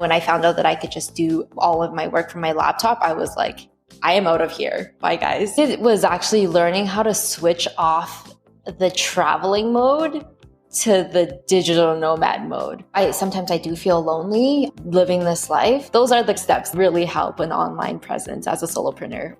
When I found out that I could just do all of my work from my laptop, I was like, I am out of here. Bye, guys. It was actually learning how to switch off the traveling mode to the digital nomad mode. Sometimes I do feel lonely living this life. Those are the steps that really help an online presence as a solopreneur.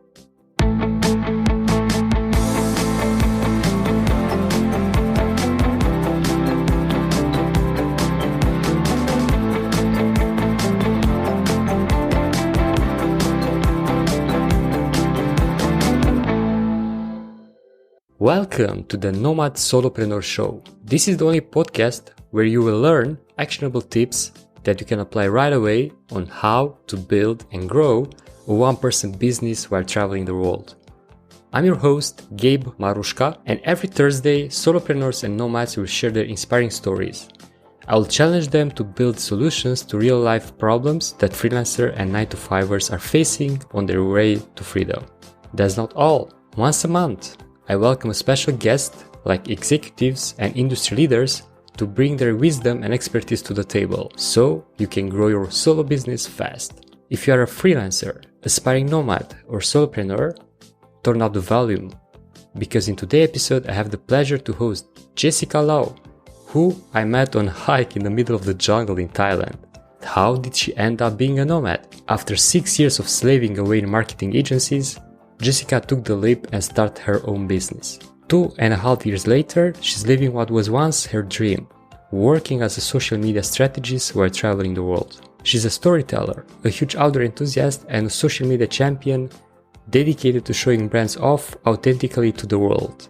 Welcome to the Nomad Solopreneur Show. This is the only podcast where you will learn actionable tips that you can apply right away on how to build and grow a one-person business while traveling the world. I'm your host, Gabe Marushka, and every Thursday, solopreneurs and nomads will share their inspiring stories. I will challenge them to build solutions to real-life problems that freelancers and 9-to-5ers are facing on their way to freedom. That's not all. Once a month, I welcome a special guest like executives and industry leaders to bring their wisdom and expertise to the table so you can grow your solo business fast. If you are a freelancer, aspiring nomad, or solopreneur, turn up the volume because in today's episode I have the pleasure to host Jessica Lau, who I met on a hike in the middle of the jungle in Thailand. How did she end up being a nomad? After 6 years of slaving away in marketing agencies, Jessica took the leap and started her own business. 2.5 years later, she's living what was once her dream, working as a social media strategist while traveling the world. She's a storyteller, a huge outdoor enthusiast, and a social media champion dedicated to showing brands off authentically to the world.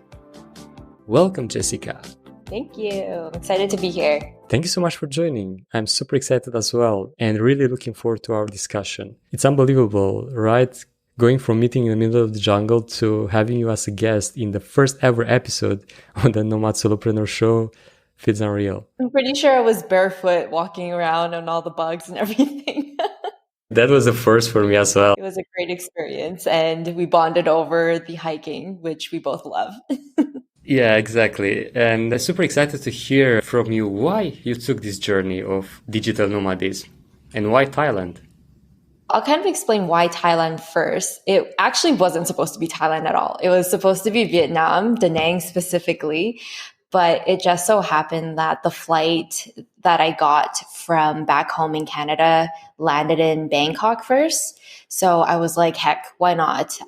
Welcome, Jessica. Thank you. I'm excited to be here. Thank you so much for joining. I'm super excited as well and really looking forward to our discussion. It's unbelievable, right? Going from meeting in the middle of the jungle to having you as a guest in the first ever episode on the Nomad Solopreneur Show feels unreal. I'm pretty sure I was barefoot walking around on all the bugs and everything. That was a first for me as well. It was a great experience and we bonded over the hiking, which we both love. Yeah, exactly. And I'm super excited to hear from you why you took this journey of digital nomadism and why Thailand. I'll kind of explain why Thailand first. It actually wasn't supposed to be Thailand at all. It was supposed to be Vietnam, Da Nang specifically. But it just so happened that the flight that I got from back home in Canada landed in Bangkok first. So I was like, heck, why not?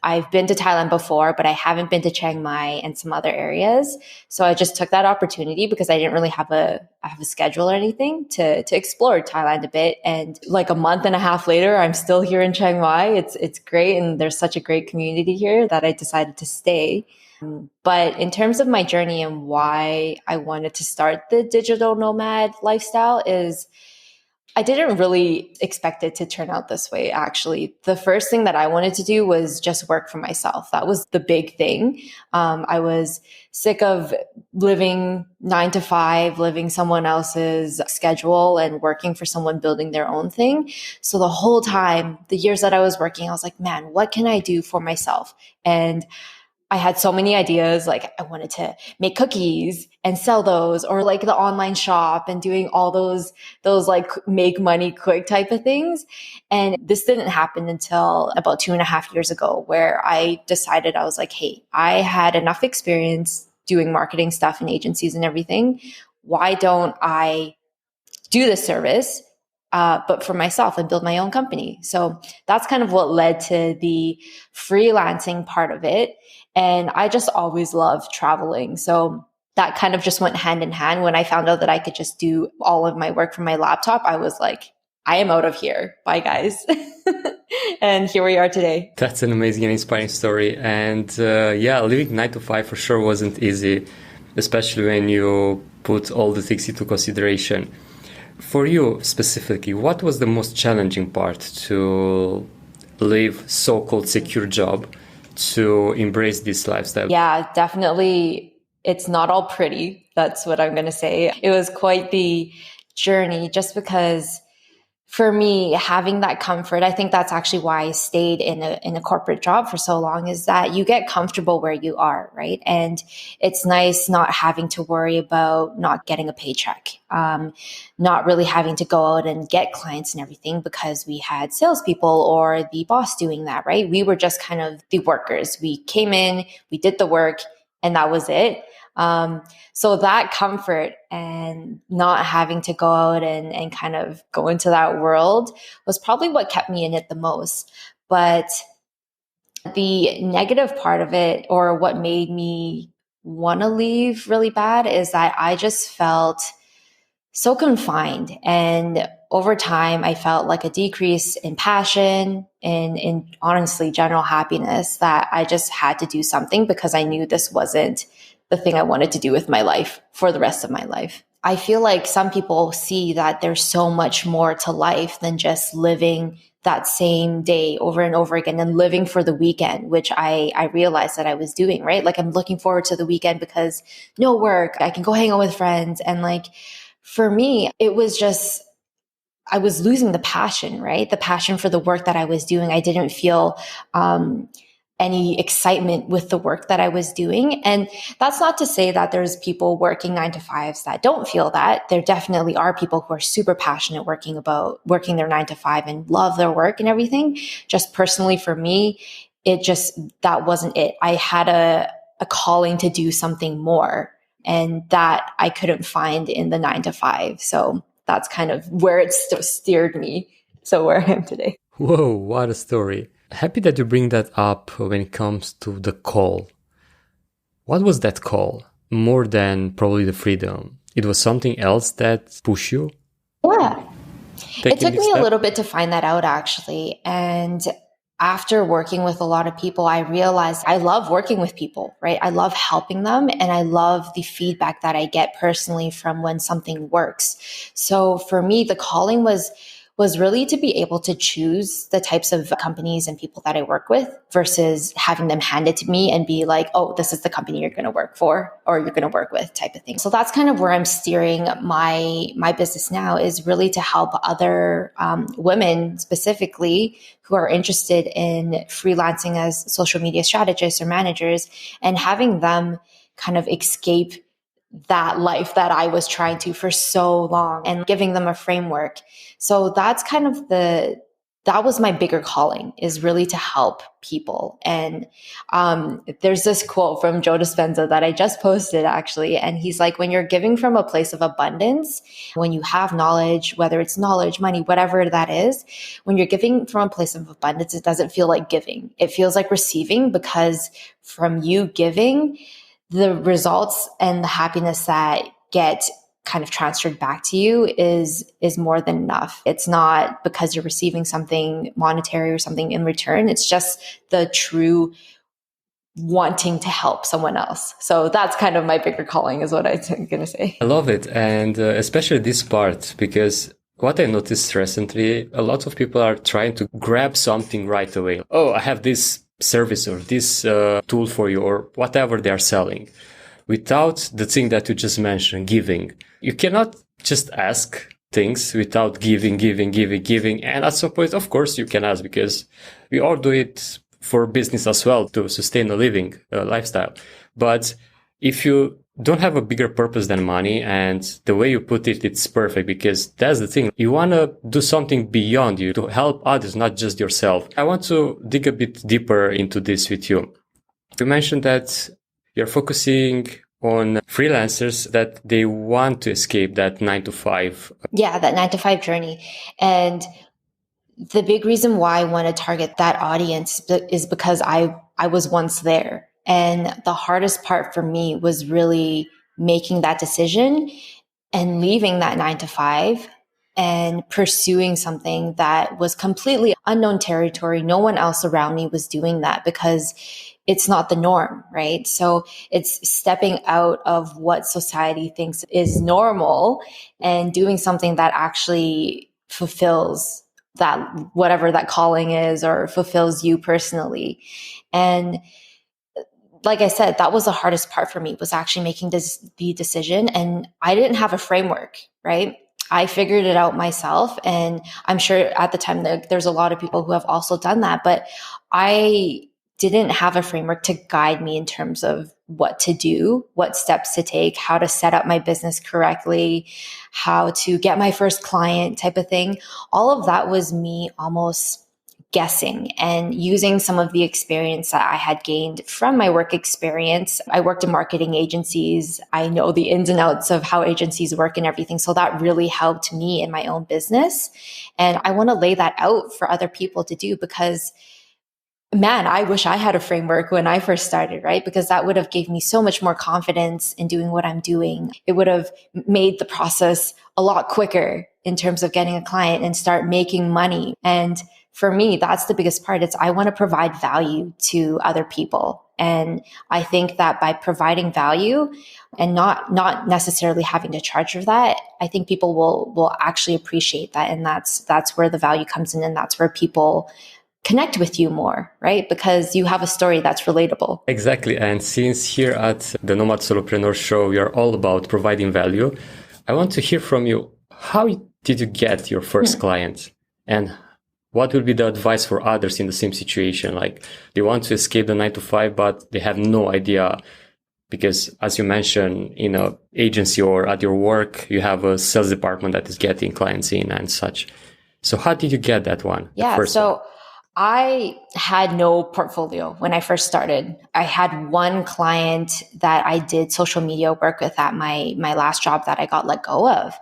I've been to Thailand before, but I haven't been to Chiang Mai and some other areas. So I just took that opportunity because I didn't really have a schedule or anything to explore Thailand a bit. And like a month and a half later, I'm still here in Chiang Mai. It's great. And there's such a great community here that I decided to stay. But in terms of my journey and why I wanted to start the digital nomad lifestyle is I didn't really expect it to turn out this way, actually. The first thing that I wanted to do was just work for myself. That was the big thing. I was sick of living 9 to 5, living someone else's schedule and working for someone building their own thing. So the whole time, the years that I was working, I was like, man, what can I do for myself? And I had so many ideas. Like I wanted to make cookies and sell those, or like the online shop and doing all those like make money quick type of things. And this didn't happen until about 2.5 years ago, where I decided I was like, hey, I had enough experience doing marketing stuff in agencies and everything. Why don't I do this service, but for myself and build my own company? So that's kind of what led to the freelancing part of it. And I just always loved traveling. So that kind of just went hand in hand. When I found out that I could just do all of my work from my laptop, I was like, I am out of here. Bye, guys. And here we are today. That's an amazing and inspiring story. And living 9 to 5 for sure wasn't easy, especially when you put all the things into consideration. For you specifically, what was the most challenging part to leave so-called secure job to embrace this lifestyle? Yeah, definitely. It's not all pretty. That's what I'm going to say. It was quite the journey just because for me, having that comfort, I think that's actually why I stayed in a corporate job for so long, is that you get comfortable where you are, right? And it's nice not having to worry about not getting a paycheck, not really having to go out and get clients and everything because we had salespeople or the boss doing that, right? We were just kind of the workers. We came in, we did the work, and that was it. So that comfort and not having to go out and kind of go into that world was probably what kept me in it the most. But the negative part of it, or what made me want to leave really bad, is that I just felt so confined. And over time, I felt like a decrease in passion and in honestly general happiness, that I just had to do something because I knew this wasn't the thing I wanted to do with my life for the rest of my life. I feel like some people see that there's so much more to life than just living that same day over and over again and living for the weekend, which I realized that I was doing, right? Like, I'm looking forward to the weekend because no work, I can go hang out with friends. And like, for me, it was just, I was losing the passion, right? The passion for the work that I was doing. I didn't feel any excitement with the work that I was doing. And that's not to say that there's people working 9 to 5s that don't feel that. There definitely are people who are super passionate working their 9 to 5 and love their work and everything. Just personally for me, that wasn't it. I had a calling to do something more, and that I couldn't find in the 9 to 5. So that's kind of where it steered me. So where I am today. Whoa, what a story. Happy that you bring that up when it comes to the call. What was that call? More than probably the freedom. It was something else that pushed you? Yeah. It took me a little bit to find that out, actually. And after working with a lot of people, I realized I love working with people, right? I love helping them, and I love the feedback that I get personally from when something works. So for me, the calling was really to be able to choose the types of companies and people that I work with versus having them hand it to me and be like, oh, this is the company you're going to work for or you're going to work with, type of thing. So that's kind of where I'm steering my business now, is really to help other women specifically who are interested in freelancing as social media strategists or managers, and having them kind of escape that life that I was trying to for so long, and giving them a framework. So that's kind of that was my bigger calling, is really to help people. And there's this quote from Joe Dispenza that I just posted, actually. And he's like, when you're giving from a place of abundance, when you have knowledge, whether it's knowledge, money, whatever that is, when you're giving from a place of abundance, it doesn't feel like giving. It feels like receiving, because from you giving, the results and the happiness that get kind of transferred back to you is more than enough. It's not because you're receiving something monetary or something in return. It's just the true wanting to help someone else. So that's kind of my bigger calling, is what I'm going to say. I love it. And especially this part, because what I noticed recently, a lot of people are trying to grab something right away. Oh, I have this service or this tool for you, or whatever they are selling, without the thing that you just mentioned, giving. You cannot just ask things without giving. And at some point, of course, you can ask, because we all do it for business as well, to sustain a living lifestyle. But if you don't have a bigger purpose than money, and the way you put it, it's perfect, because that's the thing. You want to do something beyond you to help others, not just yourself. I want to dig a bit deeper into this with you. You mentioned that you're focusing on freelancers that they want to escape that 9 to 5. Yeah, that 9 to 5 journey. And the big reason why I want to target that audience is because I was once there. And the hardest part for me was really making that decision and leaving that 9 to 5 and pursuing something that was completely unknown territory. No one else around me was doing that, because it's not the norm, right? So it's stepping out of what society thinks is normal and doing something that actually fulfills that, whatever that calling is, or fulfills you personally. And like I said, that was the hardest part for me, was actually making the decision. And I didn't have a framework, right? I figured it out myself. And I'm sure at the time there's a lot of people who have also done that, but I didn't have a framework to guide me in terms of what to do, what steps to take, how to set up my business correctly, how to get my first client type of thing. All of that was me almost guessing and using some of the experience that I had gained from my work experience. I worked in marketing agencies. I know the ins and outs of how agencies work and everything. So that really helped me in my own business. And I want to lay that out for other people to do because man, I wish I had a framework when I first started, right? Because that would have gave me so much more confidence in doing what I'm doing. It would have made the process a lot quicker in terms of getting a client and start making money. And for me, that's the biggest part. It's I want to provide value to other people. And I think that by providing value and not necessarily having to charge for that, I think people will actually appreciate that. And that's where the value comes in. And that's where people connect with you more, right? Because you have a story that's relatable. Exactly. And since here at the Nomad Solopreneur Show, we are all about providing value, I want to hear from you. How did you get your first client? And what would be the advice for others in the same situation? Like they want to escape the 9 to 5, but they have no idea because as you mentioned, in an agency or at your work, you have a sales department that is getting clients in and such. So how did you get that one? Yeah. So I had no portfolio when I first started. I had one client that I did social media work with at my last job that I got let go of,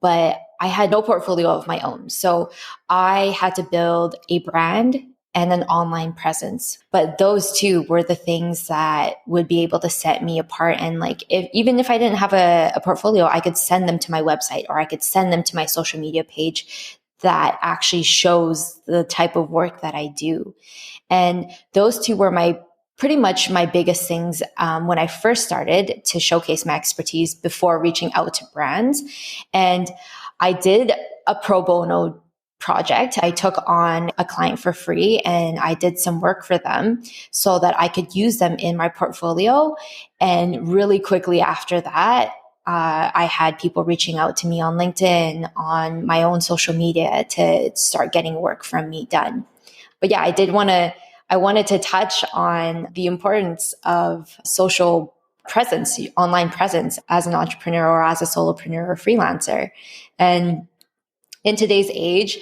but I had no portfolio of my own. So I had to build a brand and an online presence. But those two were the things that would be able to set me apart. And like, even if I didn't have a portfolio, I could send them to my website or I could send them to my social media page that actually shows the type of work that I do. And those two were pretty much my biggest things when I first started to showcase my expertise before reaching out to brands. And I did a pro bono project. I took on a client for free and I did some work for them so that I could use them in my portfolio. And really quickly after that, I had people reaching out to me on LinkedIn, on my own social media to start getting work from me done. But yeah, I wanted to touch on the importance of social presence, online presence as an entrepreneur or as a solopreneur or freelancer. And in today's age,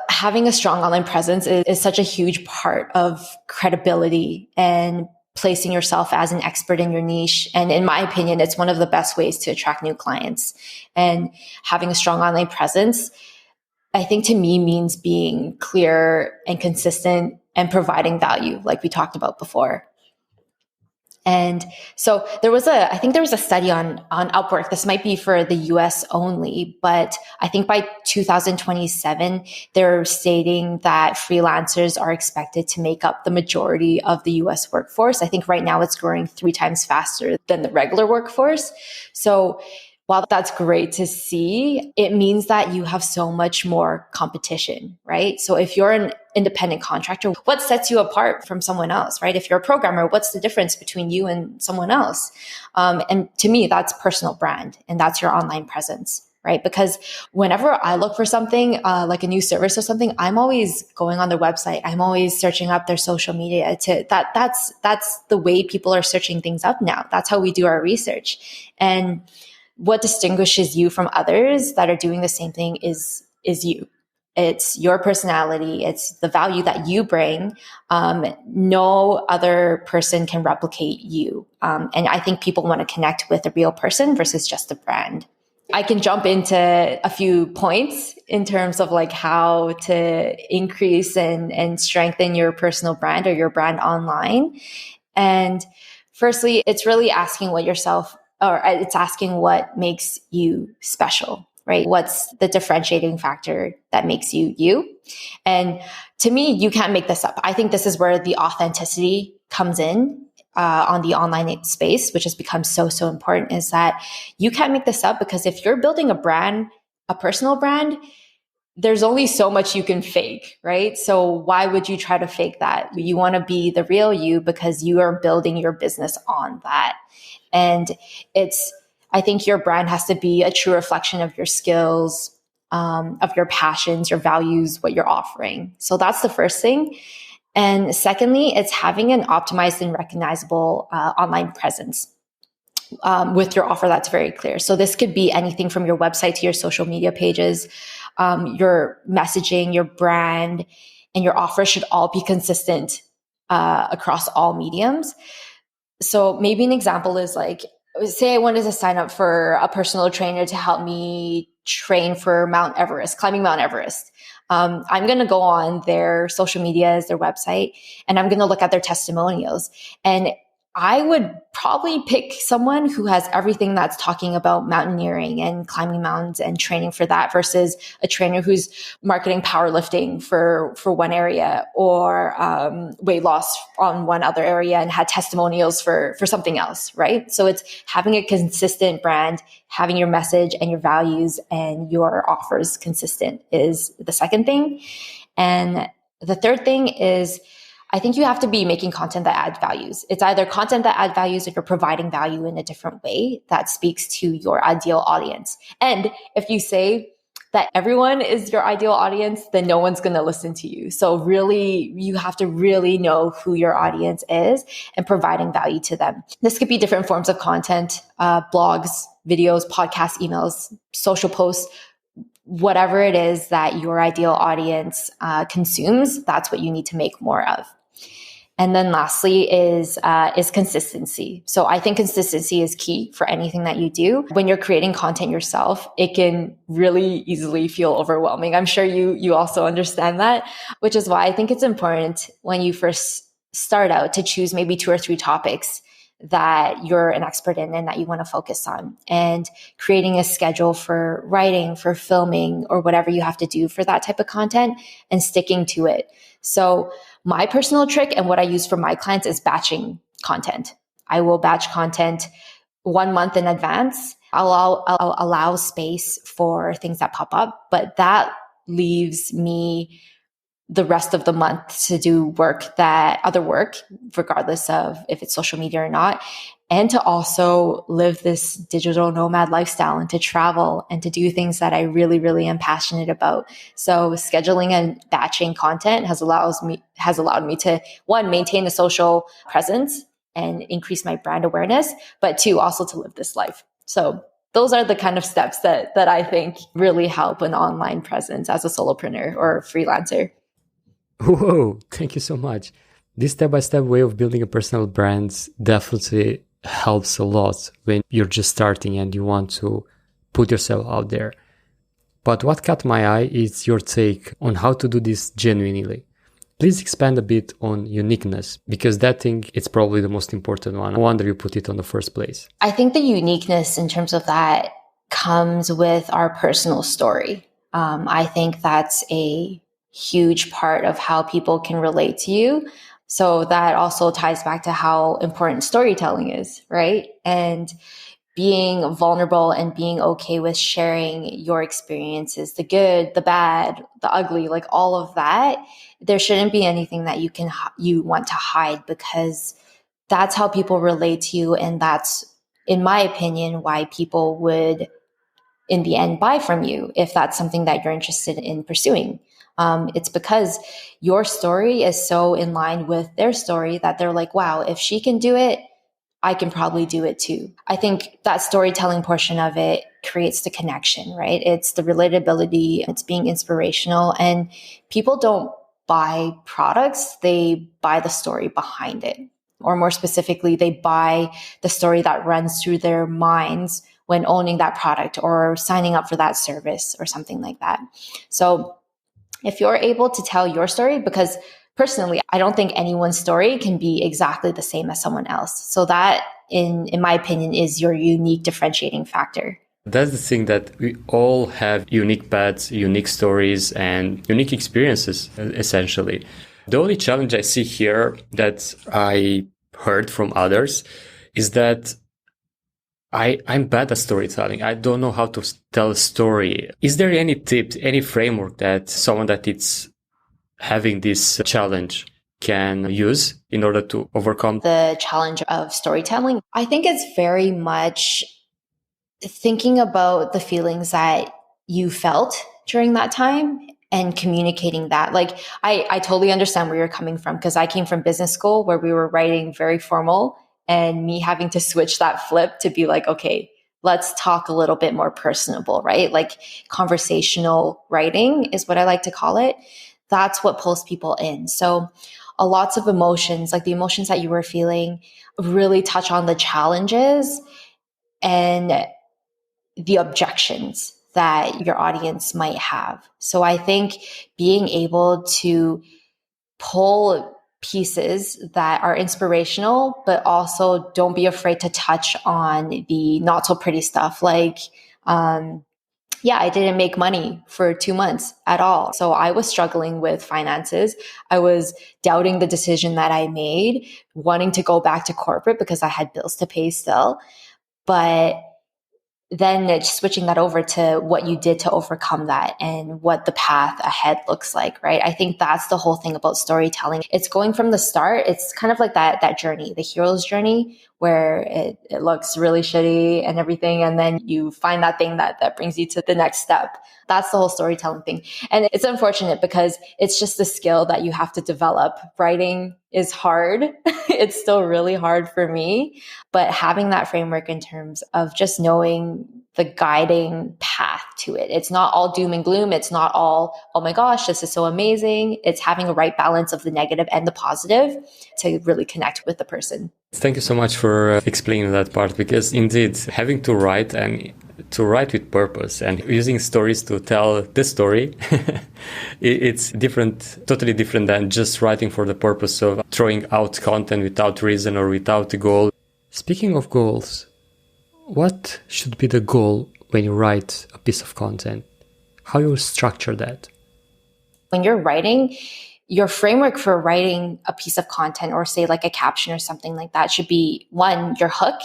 having a strong online presence is such a huge part of credibility and placing yourself as an expert in your niche. And in my opinion, it's one of the best ways to attract new clients. And having a strong online presence, I think to me means being clear and consistent and providing value, like we talked about before. And so I think there was a study on Upwork. This might be for the US only, but I think by 2027, they're stating that freelancers are expected to make up the majority of the US workforce. I think right now it's growing 3 times faster than the regular workforce. So while that's great to see, it means that you have so much more competition, right? So if you're an independent contractor, what sets you apart from someone else, right? If you're a programmer, what's the difference between you and someone else? And to me, that's personal brand and that's your online presence, right? Because whenever I look for something like a new service or something, I'm always going on their website. I'm always searching up their social media. That's the way people are searching things up now. That's how we do our research. And what distinguishes you from others that are doing the same thing is you. It's your personality. It's the value that you bring. No other person can replicate you. And I think people want to connect with a real person versus just a brand. I can jump into a few points in terms of like how to increase and strengthen your personal brand or your brand online. And firstly, it's really asking it's asking what makes you special, right? What's the differentiating factor that makes you you? And to me, you can't make this up. I think this is where the authenticity comes in on the online space, which has become so important, is that you can't make this up because if you're building a brand, a personal brand, there's only so much you can fake, right? So why would you try to fake that? You want to be the real you because you are building your business on that. And it's I think your brand has to be a true reflection of your skills, of your passions, your values, what you're offering. So that's the first thing. And secondly, it's having an optimized and recognizable online presence with your offer that's very clear. So this could be anything from your website to your social media pages, your messaging, your brand, and your offer should all be consistent across all mediums. So maybe an example is like, say I wanted to sign up for a personal trainer to help me train for Mount Everest, climbing Mount Everest. I'm going to go on their social medias, their website, and I'm going to look at their testimonials. And I would probably pick someone who has everything that's talking about mountaineering and climbing mountains and training for that versus a trainer who's marketing powerlifting for one area or weight loss on one other area and had testimonials for something else, right? So it's having a consistent brand, having your message and your values and your offers consistent is the second thing. And the third thing is I think you have to be making content that adds values. It's either content that adds values or you're providing value in a different way that speaks to your ideal audience. And if you say that everyone is your ideal audience, then no one's going to listen to you. So really, you have to really know who your audience is and providing value to them. This could be different forms of content, blogs, videos, podcasts, emails, social posts, whatever it is that your ideal audience consumes, that's what you need to make more of. And then lastly is consistency. So I think consistency is key for anything that you do. When you're creating content yourself, it can really easily feel overwhelming. I'm sure you also understand that, which is why I think it's important when you first start out to choose maybe 2 or 3 topics that you're an expert in and that you want to focus on, and creating a schedule for writing, for filming, or whatever you have to do for that type of content and sticking to it. So my personal trick and what I use for my clients is batching content. I will batch content 1 month in advance. I'll allow space for things that pop up, but that leaves me the rest of the month to do other work, regardless of if it's social media or not, and to also live this digital nomad lifestyle and to travel and to do things that I really, really am passionate about. So scheduling and batching content has allowed me to, 1, maintain a social presence and increase my brand awareness, but 2, also to live this life. So those are the kind of steps that I think really help an online presence as a solopreneur or freelancer. Whoa, thank you so much. This step-by-step way of building a personal brand definitely helps a lot when you're just starting and you want to put yourself out there. But what caught my eye is your take on how to do this genuinely. Please expand a bit on uniqueness, because that thing is probably the most important one. No wonder you put it on the first place. I think the uniqueness in terms of that comes with our personal story. I think that's a huge part of how people can relate to you. So that also ties back to how important storytelling is, right? And being vulnerable and being okay with sharing your experiences, the good, the bad, the ugly, like all of that. There shouldn't be anything that you want to hide, because that's how people relate to you. And that's, in my opinion, why people would, in the end, buy from you if that's something that you're interested in pursuing. It's because your story is so in line with their story that they're like, wow, if she can do it, I can probably do it too. I think that storytelling portion of it creates the connection, right? It's the relatability, it's being inspirational, and people don't buy products, they buy the story behind it. Or more specifically, they buy the story that runs through their minds when owning that product or signing up for that service or something like that. So if you're able to tell your story, because personally, I don't think anyone's story can be exactly the same as someone else. So that, in my opinion, is your unique differentiating factor. That's the thing, that we all have unique paths, unique stories, and unique experiences, essentially. The only challenge I see here that I heard from others is that I'm bad at storytelling. I don't know how to tell a story. Is there any tip, any framework that someone that is having this challenge can use in order to overcome the challenge of storytelling? I think it's very much thinking about the feelings that you felt during that time and communicating that. Like, I totally understand where you're coming from, because I came from business school where we were writing very formal, and me having to switch that flip to be like, okay, let's talk a little bit more personable, right? Like conversational writing is what I like to call it. That's what pulls people in. So lots of emotions, like the emotions that you were feeling, really touch on the challenges and the objections that your audience might have. So I think being able to pull pieces that are inspirational, but also don't be afraid to touch on the not so pretty stuff. Like, I didn't make money for 2 months at all. So I was struggling with finances. I was doubting the decision that I made, wanting to go back to corporate because I had bills to pay still. But then it's switching that over to what you did to overcome that and what the path ahead looks like, right? I think that's the whole thing about storytelling. It's going from the start. It's kind of like that journey, the hero's journey, where it looks really shitty and everything. And then you find that thing that brings you to the next step. That's the whole storytelling thing. And it's unfortunate because it's just a skill that you have to develop. Writing is hard. It's still really hard for me, but having that framework in terms of just knowing the guiding path to it. It's not all doom and gloom. It's not all, oh my gosh, this is so amazing. It's having a right balance of the negative and the positive to really connect with the person. Thank you so much for explaining that part, because indeed having to write and to write with purpose and using stories to tell the story, it's different, totally different than just writing for the purpose of throwing out content without reason or without a goal. Speaking of goals, what should be the goal when you write a piece of content? How you structure that? When you're writing, your framework for writing a piece of content, or say like a caption or something like that, should be 1, your hook,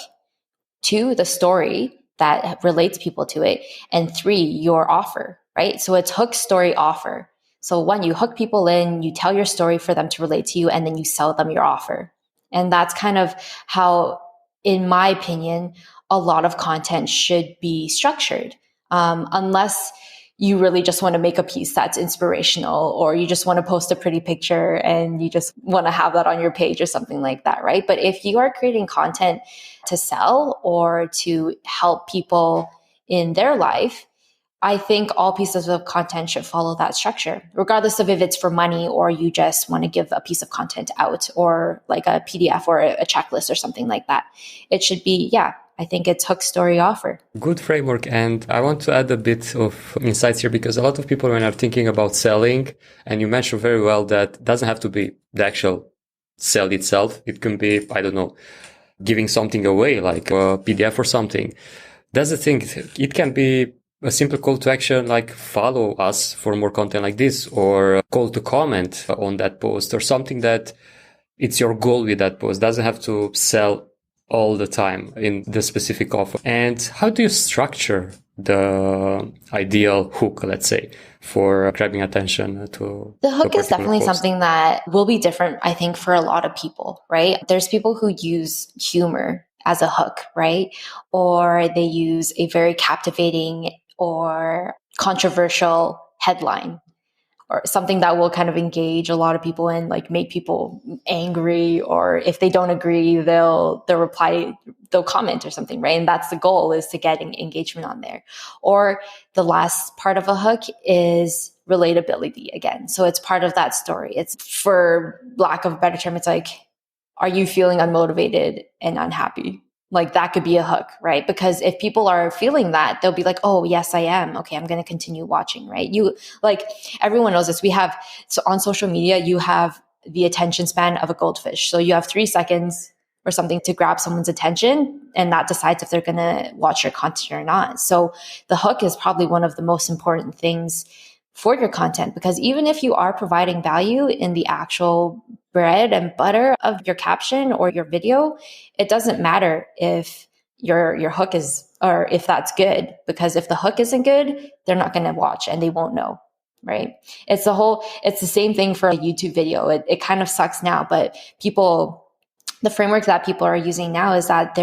2, the story that relates people to it, and 3, your offer, right? So it's hook, story, offer. So 1, you hook people in, you tell your story for them to relate to you, and then you sell them your offer. And that's kind of how, in my opinion, a lot of content should be structured. Unless you really just want to make a piece that's inspirational, or you just want to post a pretty picture and you just want to have that on your page or something like that, right? But if you are creating content to sell or to help people in their life, I think all pieces of content should follow that structure, regardless of if it's for money or you just want to give a piece of content out, or like a PDF or a checklist or something like that. It should be, I think it's hook, story, offer. Good framework. And I want to add a bit of insights here, because a lot of people, when are thinking about selling, and you mentioned very well that it doesn't have to be the actual sell itself. It can be, I don't know, giving something away, like a PDF or something. That's the thing. It can be a simple call to action, like follow us for more content like this, or a call to comment on that post, or something that it's your goal with that post. Doesn't have to sell all the time in the specific offer. And how do you structure the ideal hook, let's say, for grabbing attention to the hook is definitely post? Something that will be different, I think, for a lot of people, right? There's people who use humor as a hook, right? Or they use a very captivating or controversial headline, or something that will kind of engage a lot of people and like make people angry, or if they don't agree, they'll comment or something, right? And that's the goal, is to get engagement on there. Or the last part of a hook is relatability again. So it's part of that story. It's, for lack of a better term, it's like, are you feeling unmotivated and unhappy? Like, that could be a hook, right? Because if people are feeling that, they'll be like, oh, yes, I am. Okay, I'm going to continue watching, right? Everyone knows this. So on social media, you have the attention span of a goldfish. So you have 3 seconds or something to grab someone's attention, and that decides if they're going to watch your content or not. So the hook is probably one of the most important things for your content, because even if you are providing value in the actual bread and butter of your caption or your video, it doesn't matter if your hook is, or if that's good, because if the hook isn't good, they're not going to watch and they won't know, right? It's the same thing for a YouTube video. It kind of sucks now, but the framework that people are using now is that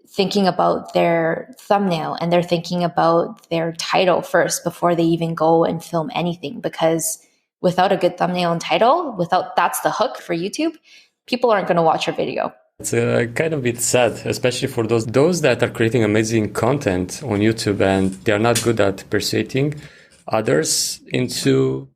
thinking about their thumbnail and they're thinking about their title first before they even go and film anything. Because without a good thumbnail and title, that's the hook for YouTube, people aren't going to watch your video. It's kind of a bit sad, especially for those that are creating amazing content on YouTube and they are not good at persuading others into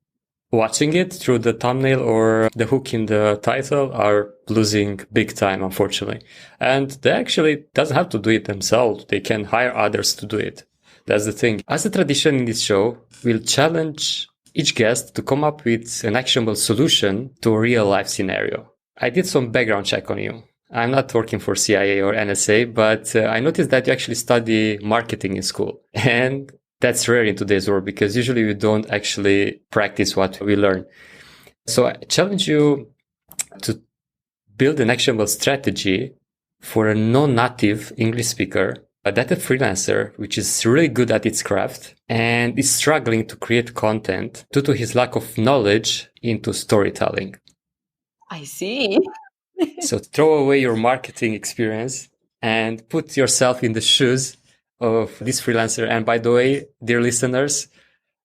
watching it through the thumbnail or the hook in the title are losing big time, unfortunately. And they actually doesn't have to do it themselves. They can hire others to do it. That's the thing. As a tradition in this show, we'll challenge each guest to come up with an actionable solution to a real life scenario. I did some background check on you. I'm not working for CIA or NSA, but I noticed that you actually study marketing in school. And that's rare in today's world because usually we don't actually practice what we learn. So I challenge you to build an actionable strategy for a non-native English speaker, a data freelancer, which is really good at its craft and is struggling to create content due to his lack of knowledge into storytelling. I see. So throw away your marketing experience and put yourself in the shoes of this freelancer. And by the way, dear listeners,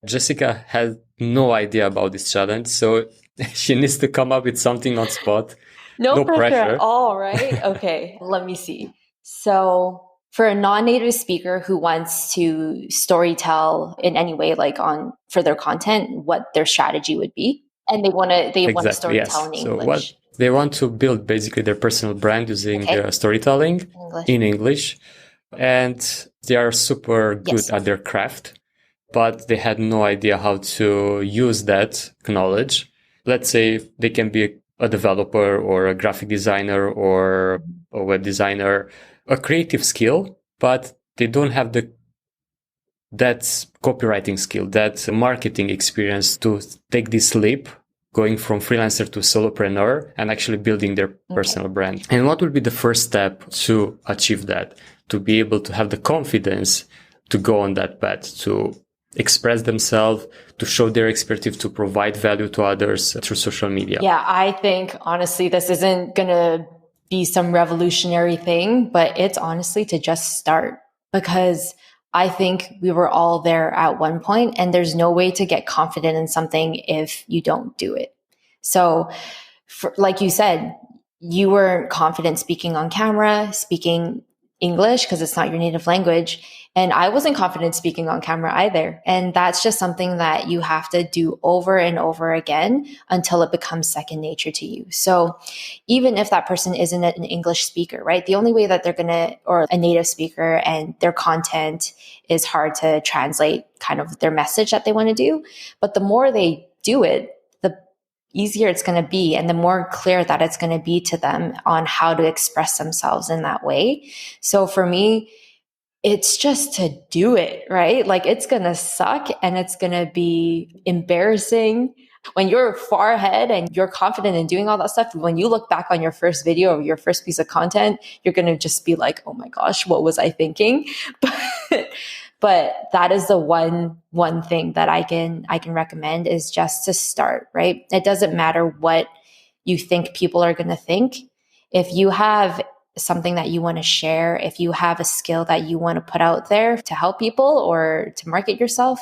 Jessica has no idea about this challenge. So she needs to come up with something on spot. No pressure at all, right? Okay, let me see. So for a non-native speaker who wants to storytell in any way, like for their content, what their strategy would be. And they want to storytell in English. They want to build basically their personal brand using storytelling in English. And they are super good at their craft, but they had no idea how to use that knowledge. Let's say they can be a developer or a graphic designer or a web designer, a creative skill, but they don't have that copywriting skill, that marketing experience to take this leap, going from freelancer to solopreneur and actually building their personal brand. And what would be the first step to achieve that? To be able to have the confidence to go on that path, to express themselves, to show their expertise, to provide value to others through social media. Yeah, I think honestly, this isn't going to be some revolutionary thing, but it's honestly to just start, because I think we were all there at one point and there's no way to get confident in something if you don't do it. So like you said, you weren't confident speaking on camera, speaking English because it's not your native language. And I wasn't confident speaking on camera either. And that's just something that you have to do over and over again until it becomes second nature to you. So even if that person isn't an English speaker, right? The only way that or a native speaker, and their content is hard to translate kind of their message that they want to do. But the more they do it, the easier it's going to be and the more clear that it's going to be to them on how to express themselves in that way. So for me, it's just to do it, right? Like it's going to suck and it's going to be embarrassing. When you're far ahead and you're confident in doing all that stuff, when you look back on your first video or your first piece of content, you're going to just be like, oh my gosh, what was I thinking? But that is the one thing that I can recommend is just to start, right? It doesn't matter what you think people are going to think. If you have something that you want to share, if you have a skill that you want to put out there to help people or to market yourself,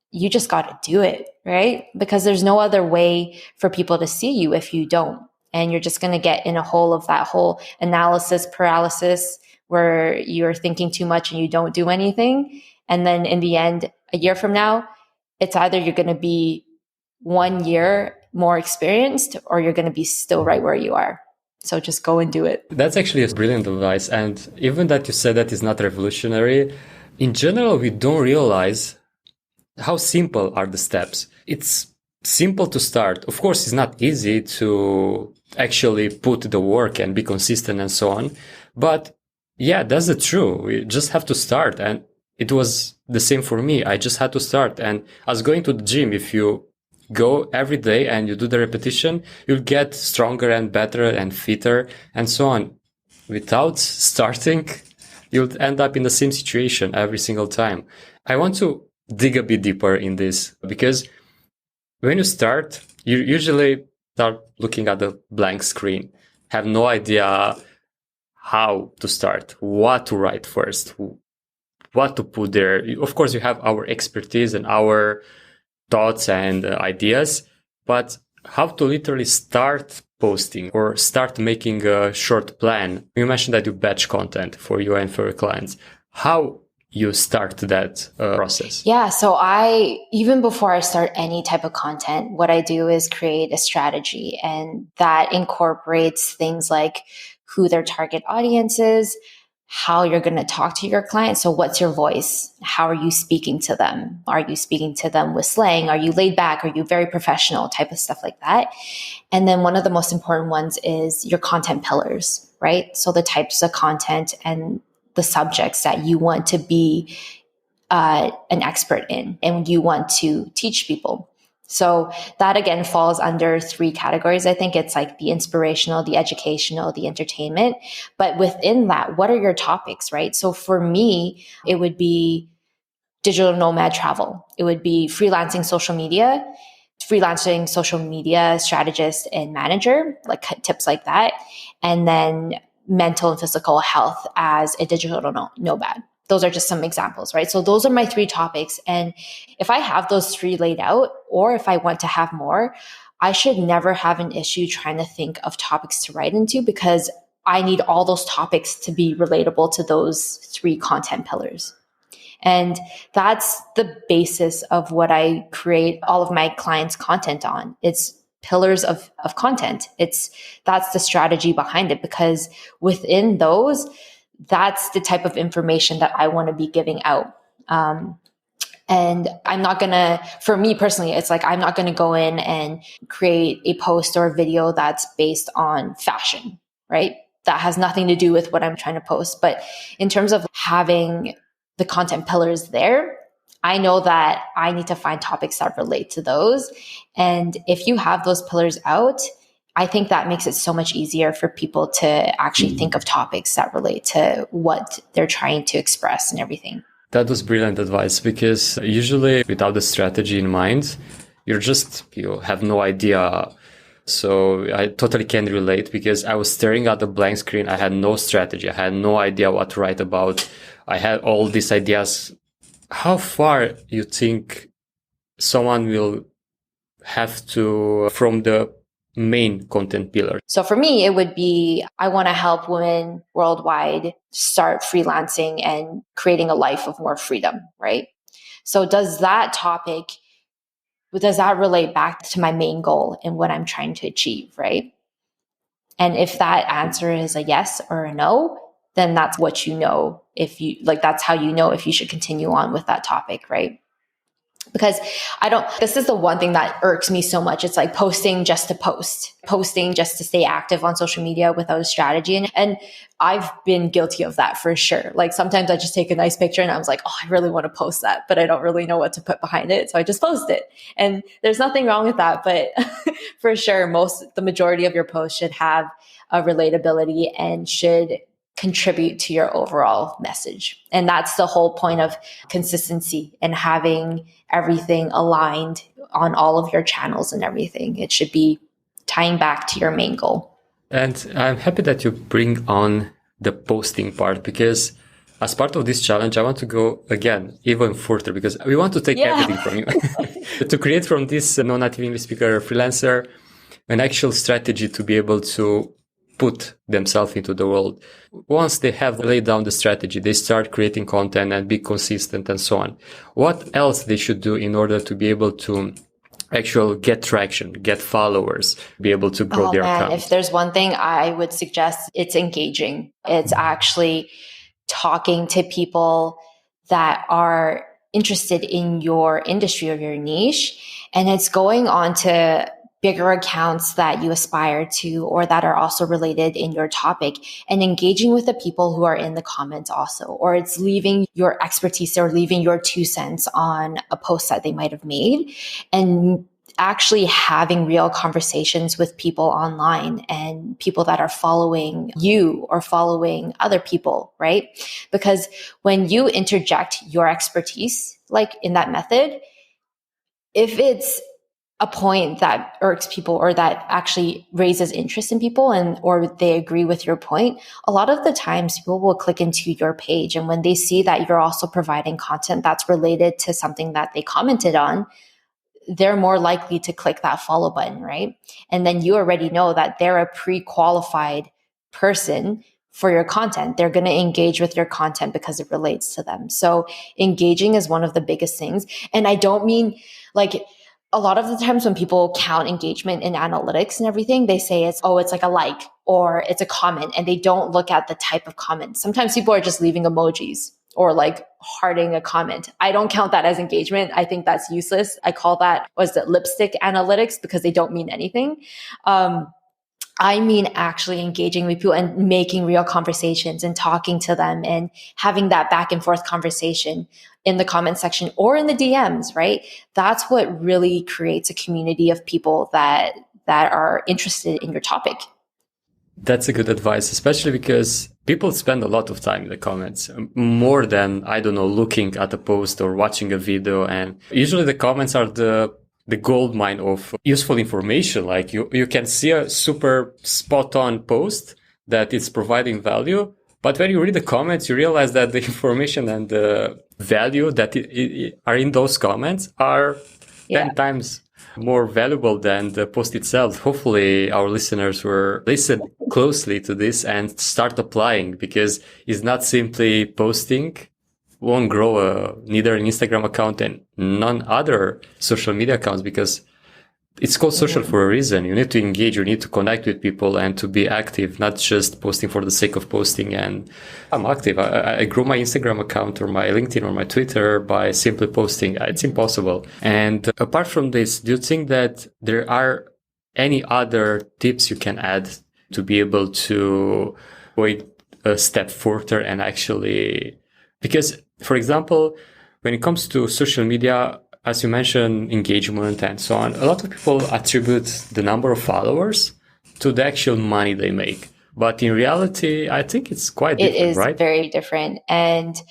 you just got to do it, right? Because there's no other way for people to see you if you don't. And you're just going to get in a hole of that whole analysis paralysis where you're thinking too much and you don't do anything. And then in the end, a year from now, it's either you're going to be 1 year more experienced or you're going to be still right where you are. So just go and do it. That's actually a brilliant advice. And even that you said that is not revolutionary, in general, we don't realize how simple are the steps. It's simple to start. Of course, it's not easy to actually put the work and be consistent and so on. But yeah, that's the truth. We just have to start. And it was the same for me. I just had to start. And I was going to the gym. If you go every day and you do the repetition, you'll get stronger and better and fitter and so on. Without starting, you'll end up in the same situation every single time. I want to dig a bit deeper in this because when you start, you usually start looking at the blank screen, have no idea how to start, what to write first, what to put there. Of course, you have our expertise and our thoughts and ideas, but how to literally start posting or start making a short plan. You mentioned that you batch content for you and for your clients. How you start that process? Yeah. So even before I start any type of content, what I do is create a strategy, and that incorporates things like who their target audience is, how you're going to talk to your client. So what's your voice? How are you speaking to them? Are you speaking to them with slang? Are you laid back? Are you very professional? Type of stuff like that. And then one of the most important ones is your content pillars, right? So the types of content and the subjects that you want to be an expert in and you want to teach people. So that again falls under 3 categories. I think it's like the inspirational, the educational, the entertainment. But within that, what are your topics, right? So for me, it would be digital nomad travel. It would be freelancing social media strategist and manager, like tips like that. And then mental and physical health as a digital nomad. Those are just some examples, right? So those are my 3 topics. And if I have those 3 laid out, or if I want to have more, I should never have an issue trying to think of topics to write into, because I need all those topics to be relatable to those 3 content pillars. And that's the basis of what I create all of my clients' content on. It's pillars of content. That's the strategy behind it, because within those, that's the type of information that I want to be giving out. And I'm not going to, for me personally, it's like, I'm not going to go in and create a post or a video that's based on fashion, right? That has nothing to do with what I'm trying to post. But in terms of having the content pillars there, I know that I need to find topics that relate to those. And if you have those pillars out, I think that makes it so much easier for people to actually think of topics that relate to what they're trying to express and everything. That was brilliant advice, because usually without the strategy in mind, you have no idea. So I totally can relate, because I was staring at the blank screen. I had no strategy. I had no idea what to write about. I had all these ideas. How far you think someone will have to from the main content pillar? So for me, it would be, I want to help women worldwide start freelancing and creating a life of more freedom, right? So does that relate back to my main goal and what I'm trying to achieve, right? And if that answer is a yes or a no, then that's what you know. That's how you know if you should continue on with that topic, right? Because this is the one thing that irks me so much. It's like posting just to post, posting just to stay active on social media without a strategy. And I've been guilty of that for sure. Like sometimes I just take a nice picture and I was like, oh, I really want to post that, but I don't really know what to put behind it. So I just post it. And there's nothing wrong with that. But for sure, the majority of your posts should have a relatability and should contribute to your overall message. And that's the whole point of consistency and having everything aligned on all of your channels and everything. It should be tying back to your main goal. And I'm happy that you bring on the posting part, because as part of this challenge, I want to go again even further, because we want to take everything from you to create from this non-native English speaker freelancer an actual strategy to be able to put themselves into the world. Once they have laid down the strategy, they start creating content and be consistent and so on. What else they should do in order to be able to actually get traction, get followers, be able to grow their account? If there's one thing I would suggest, it's engaging. It's actually talking to people that are interested in your industry or your niche. And it's going on to bigger accounts that you aspire to or that are also related in your topic, and engaging with the people who are in the comments also, or it's leaving your expertise or leaving your 2 cents on a post that they might have made, and actually having real conversations with people online and people that are following you or following other people, right? Because when you interject your expertise, like in that method, if it's a point that irks people or that actually raises interest in people or they agree with your point, a lot of the times people will click into your page. And when they see that you're also providing content that's related to something that they commented on, they're more likely to click that follow button, right? And then you already know that they're a pre-qualified person for your content. They're going to engage with your content because it relates to them. So engaging is one of the biggest things. And I don't mean like a lot of the times when people count engagement in analytics and everything, they say it's like a like or it's a comment, and they don't look at the type of comment. Sometimes people are just leaving emojis or like hearting a comment. I don't count that as engagement. I think that's useless. I call that, lipstick analytics, because they don't mean anything. I mean actually engaging with people and making real conversations and talking to them and having that back and forth conversation in the comment section or in the DMs, right? That's what really creates a community of people that are interested in your topic. That's a good advice, especially because people spend a lot of time in the comments, more than, I don't know, looking at a post or watching a video. And usually the comments are the gold mine of useful information. Like you can see a super spot on post that it's providing value. But when you read the comments, you realize that the information and the value that are in those comments are 10 times more valuable than the post itself. Hopefully our listeners will listen closely to this and start applying, because it's not simply posting won't grow neither an Instagram account and none other social media accounts, because it's called social for a reason. You need to engage, you need to connect with people and to be active, not just posting for the sake of posting. And I'm active. I grow my Instagram account or my LinkedIn or my Twitter by simply posting. It's impossible. And apart from this, do you think that there are any other tips you can add to be able to go a step further and actually, because for example, when it comes to social media, as you mentioned, engagement and so on, a lot of people attribute the number of followers to the actual money they make. But in reality, I think it's quite different, right? It is very different. And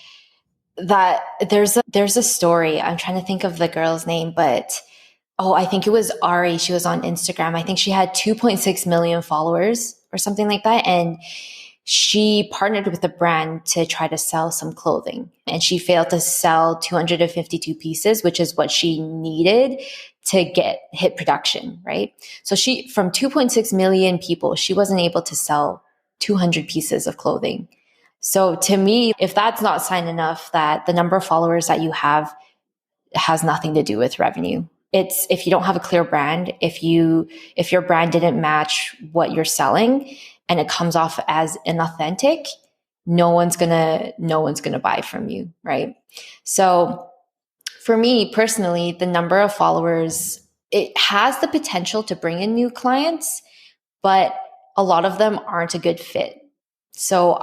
that there's a story. I'm trying to think of the girl's name, but I think it was Ari. She was on Instagram. I think she had 2.6 million followers or something like that. And she partnered with a brand to try to sell some clothing, and she failed to sell 252 pieces, which is what she needed to hit production, right? So from 2.6 million people, she wasn't able to sell 200 pieces of clothing. So to me, if that's not sign enough that the number of followers that you have has nothing to do with revenue. It's if you don't have a clear brand, if your brand didn't match what you're selling, and it comes off as inauthentic, no one's gonna buy from you, right? So for me personally, the number of followers, it has the potential to bring in new clients, but a lot of them aren't a good fit. So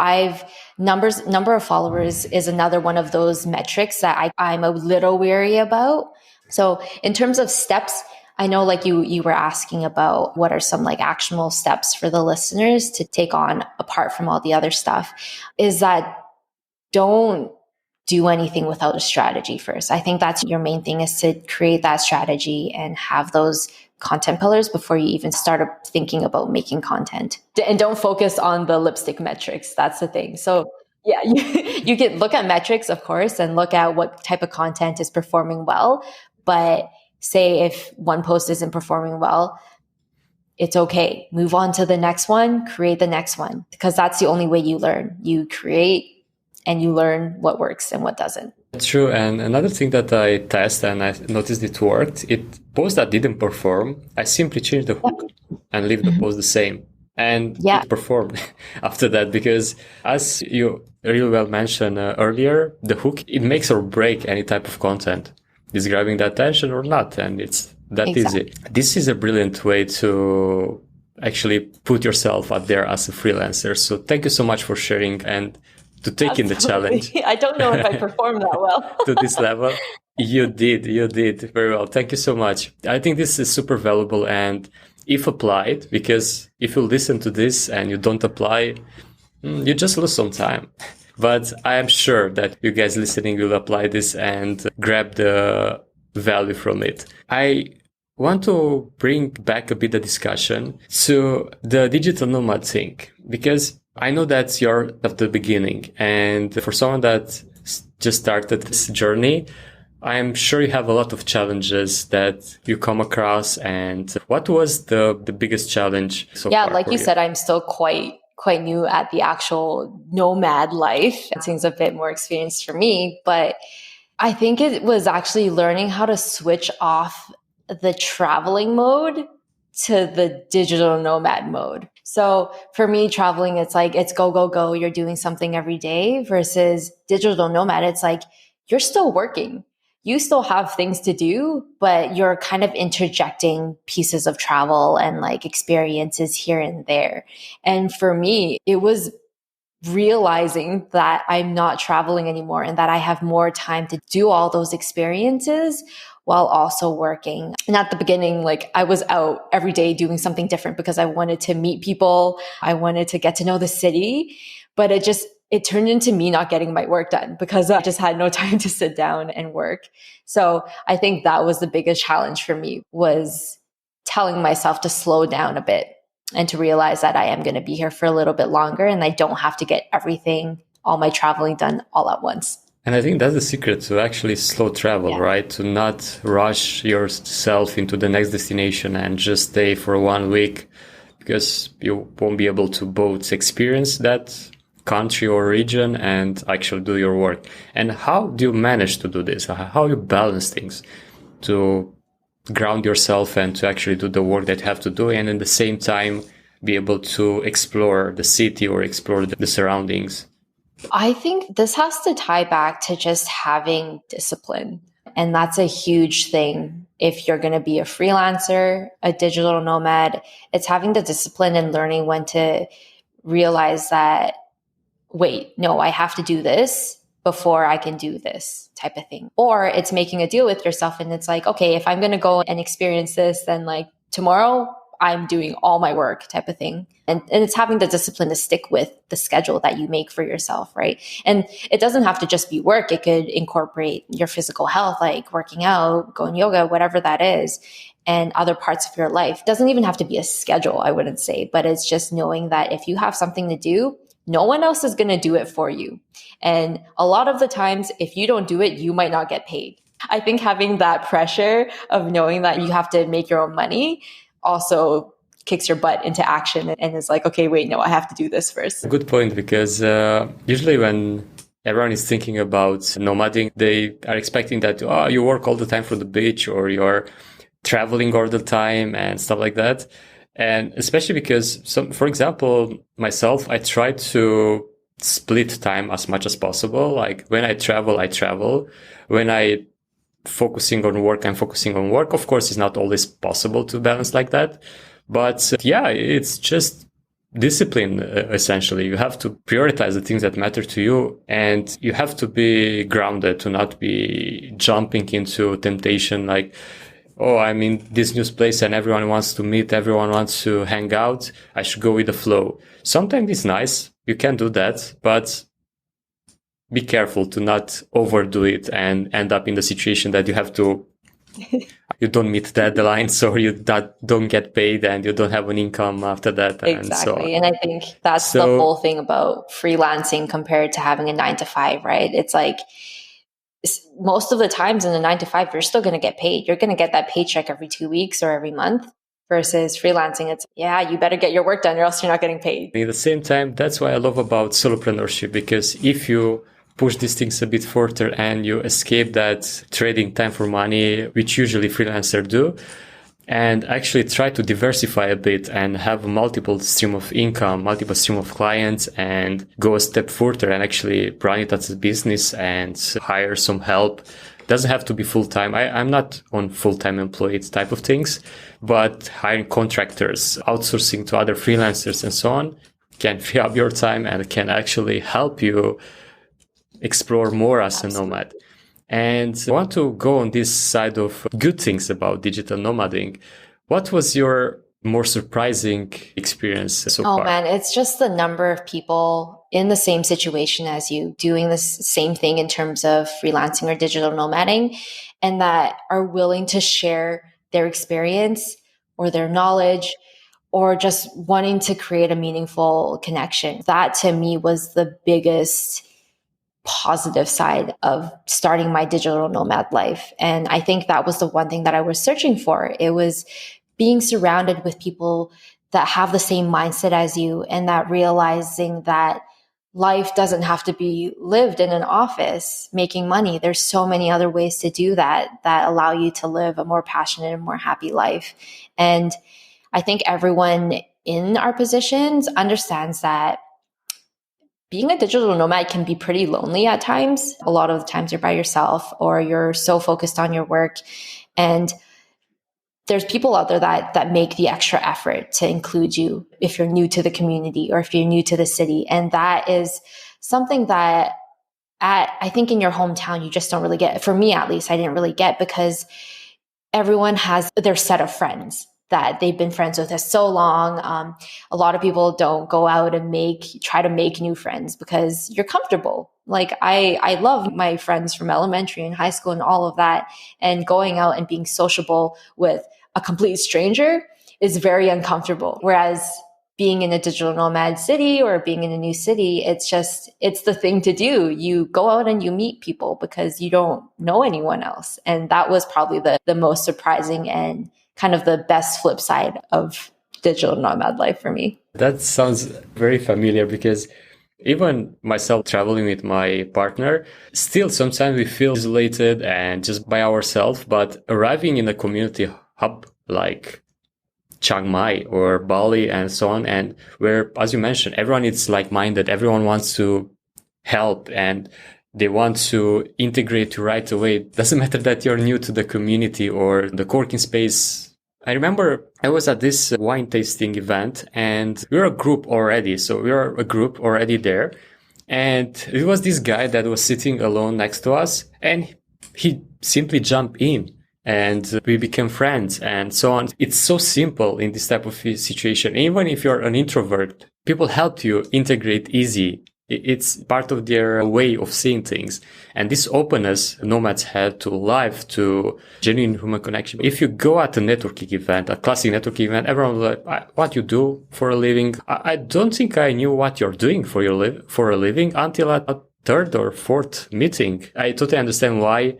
number of followers is another one of those metrics that I'm a little wary about. So in terms of steps, I know like you were asking about what are some like actionable steps for the listeners to take on apart from all the other stuff, is that don't do anything without a strategy first. I think that's your main thing, is to create that strategy and have those content pillars before you even start thinking about making content. And don't focus on the lipstick metrics. That's the thing. So yeah, you can look at metrics, of course, and look at what type of content is performing well. But say if one post isn't performing well, it's okay. Move on to the next one, create the next one, because that's the only way you learn. You create and you learn what works and what doesn't. True. And another thing that I tested and I noticed it worked, posts that didn't perform, I simply changed the hook and leave the post the same. And it performed after that, because as you really well mentioned earlier, the hook, it makes or break any type of content. Is grabbing the attention or not, and it's that easy. This is a brilliant way to actually put yourself out there as a freelancer. So thank you so much for sharing and to taking the challenge. I don't know if I performed that well. To this level. You did very well. Thank you so much. I think this is super valuable, and if applied, because if you listen to this and you don't apply, you just lose some time. But I am sure that you guys listening will apply this and grab the value from it. I want to bring back a bit the discussion to the digital nomad thing, because I know that you're at the beginning, and for someone that just started this journey, I'm sure you have a lot of challenges that you come across. And what was the biggest challenge so far? Yeah, like you said, I'm still quite new at the actual nomad life. It seems a bit more experienced for me, but I think it was actually learning how to switch off the traveling mode to the digital nomad mode. So for me, traveling, it's like, it's go, go, go. You're doing something every day versus digital nomad. It's like, you're still working. You still have things to do, but you're kind of interjecting pieces of travel and like experiences here and there. And for me, it was realizing that I'm not traveling anymore and that I have more time to do all those experiences while also working. And at the beginning, like I was out every day doing something different because I wanted to meet people. I wanted to get to know the city, but it turned into me not getting my work done because I just had no time to sit down and work. So I think that was the biggest challenge for me, was telling myself to slow down a bit and to realize that I am going to be here for a little bit longer and I don't have to get all my traveling done all at once. And I think that's the secret to actually slow travel, right? To not rush yourself into the next destination and just stay for 1 week, because you won't be able to both experience that country or region and actually do your work. And how do you manage to do this? How you balance things to ground yourself and to actually do the work that you have to do, and at the same time be able to explore the city or explore the surroundings? I think this has to tie back to just having discipline. And that's a huge thing. If you're going to be a freelancer, a digital nomad, it's having the discipline and learning when to realize that, wait, no, I have to do this before I can do this type of thing. Or it's making a deal with yourself and it's like, okay, if I'm going to go and experience this, then like tomorrow I'm doing all my work type of thing. And it's having the discipline to stick with the schedule that you make for yourself, right? And it doesn't have to just be work. It could incorporate your physical health, like working out, going yoga, whatever that is, and other parts of your life. It doesn't even have to be a schedule, I wouldn't say, but it's just knowing that if you have something to do, no one else is going to do it for you. And a lot of the times, if you don't do it, you might not get paid. I think having that pressure of knowing that you have to make your own money also kicks your butt into action and is like, okay, wait, no, I have to do this first. Good point, because usually when everyone is thinking about nomading, they are expecting that, you work all the time from the beach or you're traveling all the time and stuff like that. And especially because, for example, myself, I try to split time as much as possible. Like when I travel, I travel. When I focusing on work, I'm focusing on work. Of course, it's not always possible to balance like that. But yeah, it's just discipline, essentially. You have to prioritize the things that matter to you, and you have to be grounded to not be jumping into temptation like, oh, I'm in this new place and everyone wants to meet, everyone wants to hang out. I should go with the flow. Sometimes it's nice. You can do that, but be careful to not overdo it and end up in the situation that you have to, you don't meet deadlines or you don't get paid and you don't have an income after that. Exactly. And I think that's the whole thing about freelancing compared to having a 9 to 5, right? It's like, most of the times in the 9 to 5, you're still going to get paid. You're going to get that paycheck every 2 weeks or every month. Versus freelancing, it's, you better get your work done or else you're not getting paid. At the same time, that's what I love about solopreneurship, because if you push these things a bit further and you escape that trading time for money, which usually freelancers do, and actually try to diversify a bit and have multiple stream of income, multiple stream of clients, and go a step further and actually run it as a business and hire some help. Doesn't have to be full-time. I'm not on full-time employee type of things, but hiring contractors, outsourcing to other freelancers and so on can free up your time and can actually help you explore more as a nomad. And I want to go on this side of good things about digital nomading. What was your more surprising experience so far? Oh man, it's just the number of people in the same situation as you doing the same thing in terms of freelancing or digital nomading, and that are willing to share their experience or their knowledge, or just wanting to create a meaningful connection. That to me was the biggest positive side of starting my digital nomad life. And I think that was the one thing that I was searching for. It was being surrounded with people that have the same mindset as you, and that realizing that life doesn't have to be lived in an office making money. There's so many other ways to do that allow you to live a more passionate and more happy life. And I think everyone in our positions understands that being a digital nomad can be pretty lonely at times. A lot of the times you're by yourself or you're so focused on your work. And there's people out there that make the extra effort to include you if you're new to the community or if you're new to the city. And that is something that I think in your hometown, you just don't really get. For me, at least, I didn't really get, because everyone has their set of friends that they've been friends with for so long. A lot of people don't go out and try to make new friends because you're comfortable. Like I love my friends from elementary and high school and all of that. And going out and being sociable with a complete stranger is very uncomfortable. Whereas being in a digital nomad city or being in a new city, it's the thing to do. You go out and you meet people because you don't know anyone else. And that was probably the most surprising and kind of the best flip side of digital nomad life for me. That sounds very familiar, because even myself traveling with my partner, still sometimes we feel isolated and just by ourselves. But arriving in a community hub like Chiang Mai or Bali and so on, and where, as you mentioned, everyone is like-minded, everyone wants to help and they want to integrate you right away. It doesn't matter that you're new to the community or the co-working space. I remember I was at this wine tasting event and we were a group already. So we were a group already there. And it was this guy that was sitting alone next to us, and he simply jumped in and we became friends and so on. It's so simple in this type of situation. Even if you're an introvert, people help you integrate easy. It's part of their way of seeing things. And this openness nomads had to life, to genuine human connection. If you go at a networking event, a classic networking event, everyone will like, what you do for a living? I don't think I knew what you're doing for a living until at a third or fourth meeting. I totally understand why,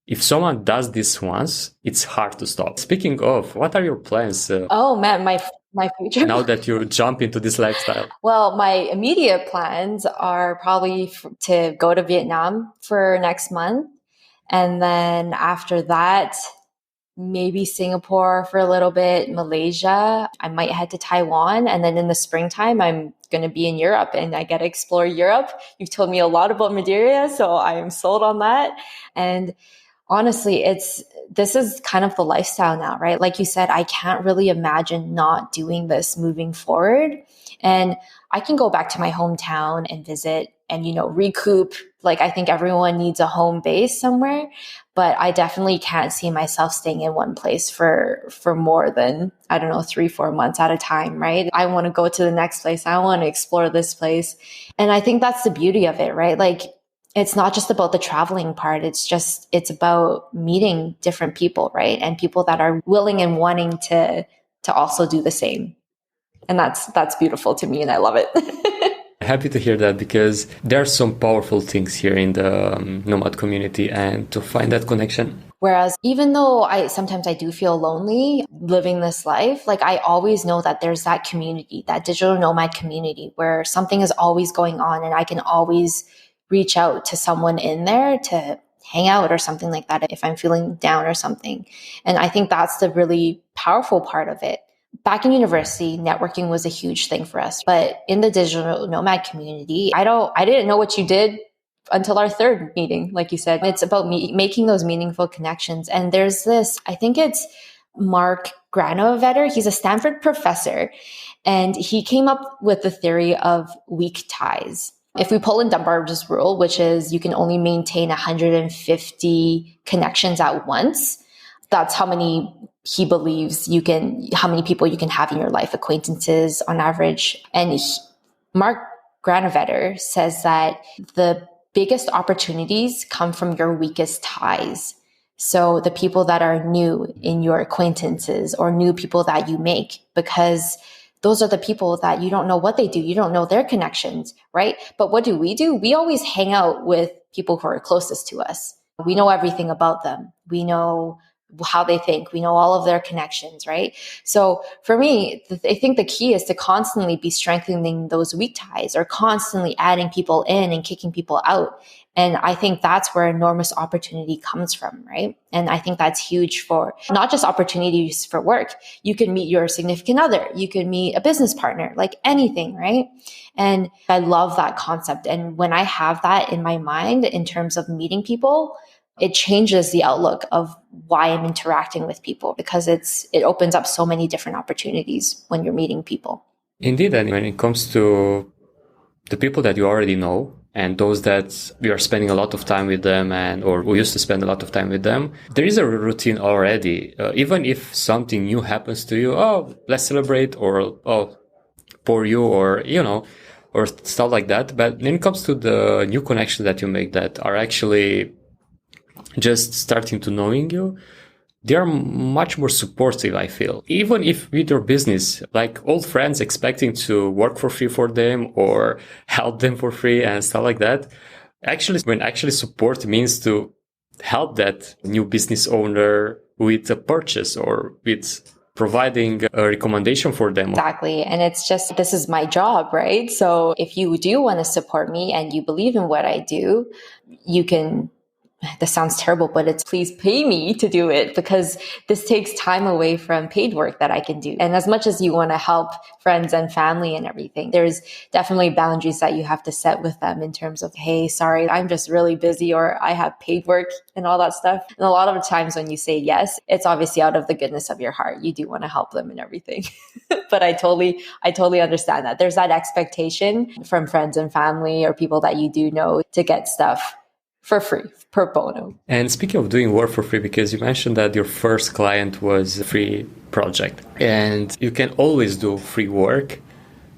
if someone does this once, it's hard to stop. Speaking of, what are your plans? Oh man, my future. Now that you jump into this lifestyle? Well, my immediate plans are probably to go to Vietnam for next month. And then after that, maybe Singapore for a little bit, Malaysia. I might head to Taiwan. And then in the springtime, I'm going to be in Europe and I get to explore Europe. You've told me a lot about Madeira, so I am sold on that. And honestly, this is kind of the lifestyle now, right? Like you said, I can't really imagine not doing this moving forward. And I can go back to my hometown and visit and, recoup. Like, I think everyone needs a home base somewhere, but I definitely can't see myself staying in one place for more than, 3-4 months at a time, right? I want to go to the next place. I want to explore this place. And I think that's the beauty of it, right? Like, it's not just about the traveling part. It's about meeting different people, right? And people that are willing and wanting to also do the same. And that's beautiful to me, and I love it. Happy to hear that, because there are some powerful things here in the nomad community, and to find that connection. Whereas even though sometimes I do feel lonely living this life, like I always know that there's that community, that digital nomad community, where something is always going on and I can always reach out to someone in there to hang out or something like that if I'm feeling down or something. And I think that's the really powerful part of it. Back in university, networking was a huge thing for us. But in the digital nomad community, I didn't know what you did until our third meeting, like you said. It's about making those meaningful connections. And there's this, I think it's Mark Granovetter. He's a Stanford professor. And he came up with the theory of weak ties. If we pull in Dunbar's rule, which is you can only maintain 150 connections at once, that's how many he believes how many people you can have in your life, acquaintances on average. And Mark Granovetter says that the biggest opportunities come from your weakest ties. So the people that are new in your acquaintances or new people that you make, because those are the people that you don't know what they do. You don't know their connections, right? But what do? We always hang out with people who are closest to us. We know everything about them. We know how they think. We know all of their connections, right? So for me, I think the key is to constantly be strengthening those weak ties or constantly adding people in and kicking people out. And I think that's where enormous opportunity comes from, right? And I think that's huge for not just opportunities for work. You can meet your significant other. You can meet a business partner, like anything, right? And I love that concept. And when I have that in my mind in terms of meeting people, it changes the outlook of why I'm interacting with people, because it opens up so many different opportunities when you're meeting people. Indeed, and when it comes to the people that you already know and those that you are spending a lot of time with them or we used to spend a lot of time with them, there is a routine already. Even if something new happens to you, oh, let's celebrate, or oh, for you, or or stuff like that. But when it comes to the new connections that you make that are actually just starting to knowing you, they are much more supportive, I feel. Even if with your business, like old friends expecting to work for free for them or help them for free and stuff like that. Actually, when actually support means to help that new business owner with a purchase or with providing a recommendation for them. Exactly. And it's just, this is my job, right? So if you do want to support me and you believe in what I do, you can, this sounds terrible, but it's please pay me to do it, because this takes time away from paid work that I can do. And as much as you want to help friends and family and everything, there's definitely boundaries that you have to set with them in terms of, hey, sorry, I'm just really busy, or I have paid work and all that stuff. And a lot of the times when you say yes, it's obviously out of the goodness of your heart. You do want to help them and everything. But I totally understand that. There's that expectation from friends and family or people that you do know to get stuff for free, pro bono. And speaking of doing work for free, because you mentioned that your first client was a free project, and you can always do free work,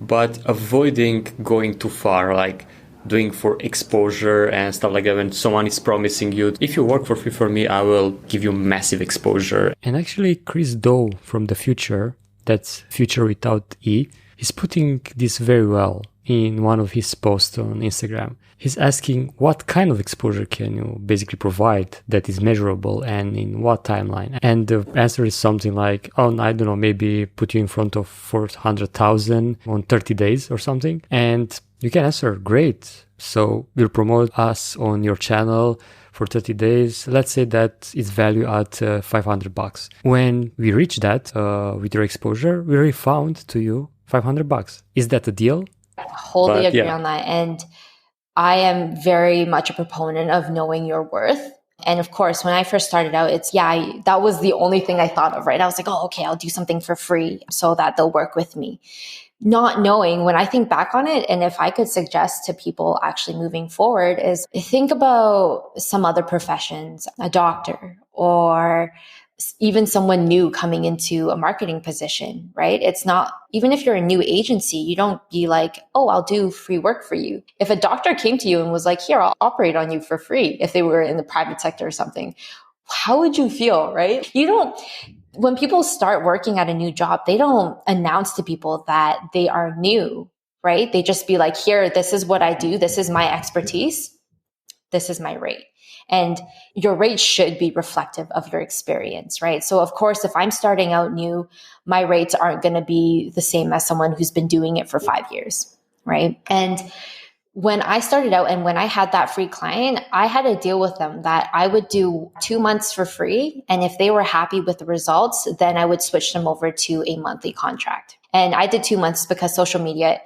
but avoiding going too far, like doing for exposure and stuff like that. When someone is promising you, if you work for free for me, I will give you massive exposure. And actually, Chris Doe from the Future, that's Future without E, he's putting this very well in one of his posts on Instagram. He's asking what kind of exposure can you basically provide that is measurable and in what timeline? And the answer is something like, oh, I don't know, maybe put you in front of 400,000 on 30 days or something. And you can answer, great. So we'll promote us on your channel for 30 days. Let's say that it's valued at $500. When we reach that with your exposure, we refund to you $500. Is that a deal? Wholly agree on that. And I am very much a proponent of knowing your worth. And of course, when I first started out, that was the only thing I thought of, right? I was like, oh, okay, I'll do something for free so that they'll work with me. Not knowing, when I think back on it, and if I could suggest to people actually moving forward, is think about some other professions, a doctor, or even someone new coming into a marketing position, right? It's not, even if you're a new agency, you don't be like, oh, I'll do free work for you. If a doctor came to you and was like, here, I'll operate on you for free, if they were in the private sector or something, how would you feel, right? When people start working at a new job, they don't announce to people that they are new, right? They just be like, here, this is what I do. This is my expertise. This is my rate. And your rate should be reflective of your experience, right? So of course, if I'm starting out new, my rates aren't going to be the same as someone who's been doing it for 5 years, right? And when I started out and when I had that free client, I had a deal with them that I would do 2 months for free. And if they were happy with the results, then I would switch them over to a monthly contract. And I did 2 months because social media,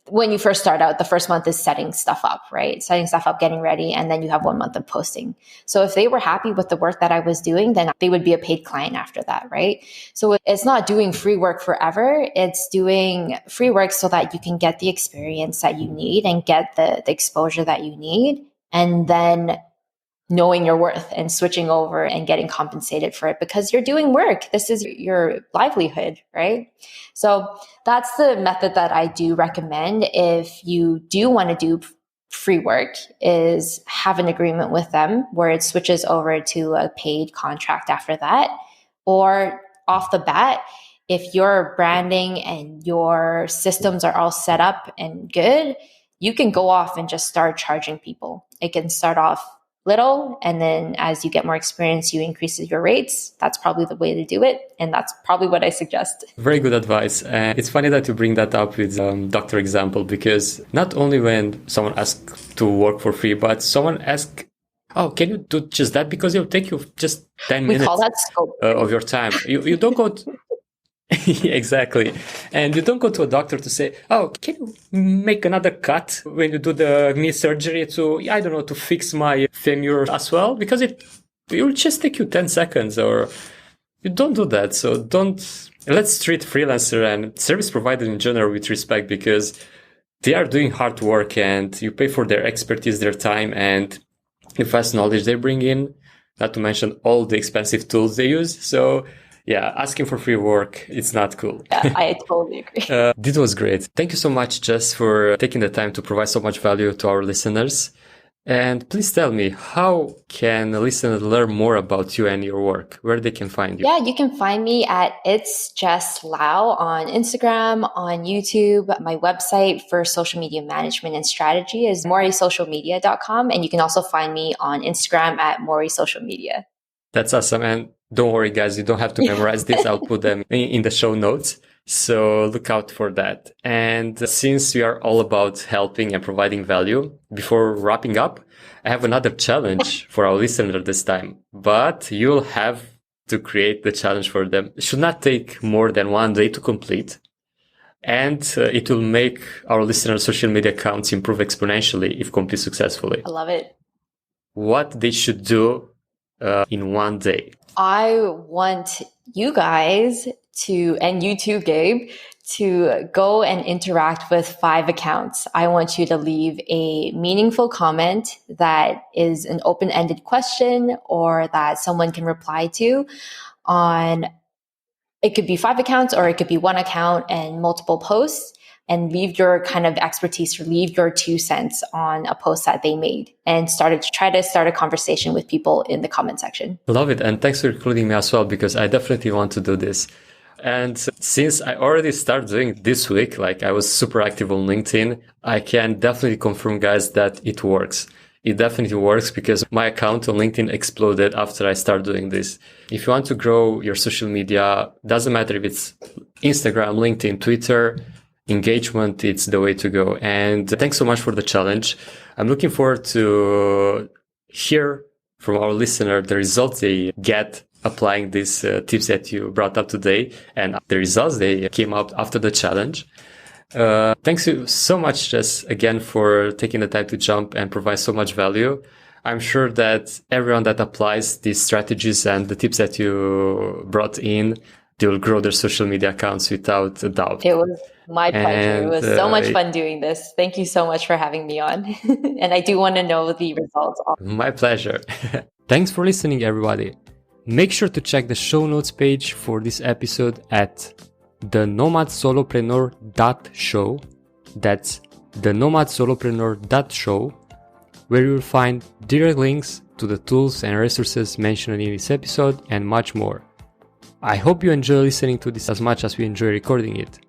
when you first start out, the first month is setting stuff up, right? Setting stuff up, getting ready, and then you have 1 month of posting. So if they were happy with the work that I was doing, then they would be a paid client after that, right? So it's not doing free work forever. It's doing free work so that you can get the experience that you need and get the exposure that you need. And then knowing your worth and switching over and getting compensated for it because you're doing work. This is your livelihood, right? So that's the method that I do recommend if you do want to do free work is have an agreement with them where it switches over to a paid contract after that. Or off the bat, if your branding and your systems are all set up and good, you can go off and just start charging people. It can start off little, and then as you get more experience, you increase your rates. That's probably the way to do it. And that's probably what I suggest. Very good advice. And it's funny that you bring that up with doctor example, because not only when someone asks to work for free, but someone asks, oh, can you do just that? Because it'll take you just 10 minutes call that scope. Of your time. You don't go to... Exactly. And you don't go to a doctor to say, oh, can you make another cut when you do the knee surgery to, I don't know, to fix my femur as well? Because it will just take you 10 seconds, or you don't do that. So let's treat freelancer and service providers in general with respect, because they are doing hard work and you pay for their expertise, their time, and the fast knowledge they bring in, not to mention all the expensive tools they use. So yeah, asking for free work, it's not cool. Yeah, I totally agree. This was great. Thank you so much, Jess, for taking the time to provide so much value to our listeners. And please tell me, how can a listener learn more about you and your work? Where they can find you? Yeah, you can find me at It's Jess Lau on Instagram, on YouTube. My website for social media management and strategy is morisocialmedia.com. And you can also find me on Instagram at morisocialmedia. That's awesome. And don't worry, guys, you don't have to memorize this. I'll put them in the show notes. So look out for that. And since we are all about helping and providing value, before wrapping up, I have another challenge for our listener this time. But you'll have to create the challenge for them. It should not take more than 1 day to complete. And it will make our listeners' social media accounts improve exponentially if complete successfully. I love it. What they should do in 1 day. I want you guys to, and you too, Gabe, to go and interact with 5 accounts. I want you to leave a meaningful comment that is an open-ended question or that someone can reply to on, it could be 5 accounts or it could be 1 account and multiple posts. And leave your kind of expertise or leave your 2 cents on a post that they made and try to start a conversation with people in the comment section. Love it. And thanks for including me as well, because I definitely want to do this. And since I already started doing it this week, like I was super active on LinkedIn, I can definitely confirm, guys, that it works. It definitely works because my account on LinkedIn exploded after I started doing this. If you want to grow your social media, doesn't matter if it's Instagram, LinkedIn, Twitter, engagement, it's the way to go. And thanks so much for the challenge. I'm looking forward to hear from our listener the results they get applying these tips that you brought up today and the results they came out after the challenge. Thanks you so much, Jess, again, for taking the time to jump and provide so much value. I'm sure that everyone that applies these strategies and the tips that you brought in, they will grow their social media accounts without a doubt. It was my pleasure. It was so much fun doing this. Thank you so much for having me on. And I do want to know the results. My pleasure. Thanks for listening, everybody. Make sure to check the show notes page for this episode at thenomadsolopreneur.show. That's thenomadsolopreneur.show, where you will find direct links to the tools and resources mentioned in this episode and much more. I hope you enjoy listening to this as much as we enjoy recording it.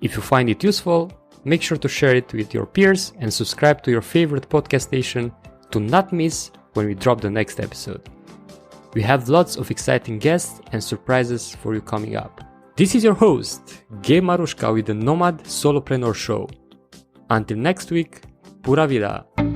If you find it useful, make sure to share it with your peers and subscribe to your favorite podcast station to not miss when we drop the next episode. We have lots of exciting guests and surprises for you coming up. This is your host, Gabe Marushka with the Nomad Solopreneur Show. Until next week, Pura Vida!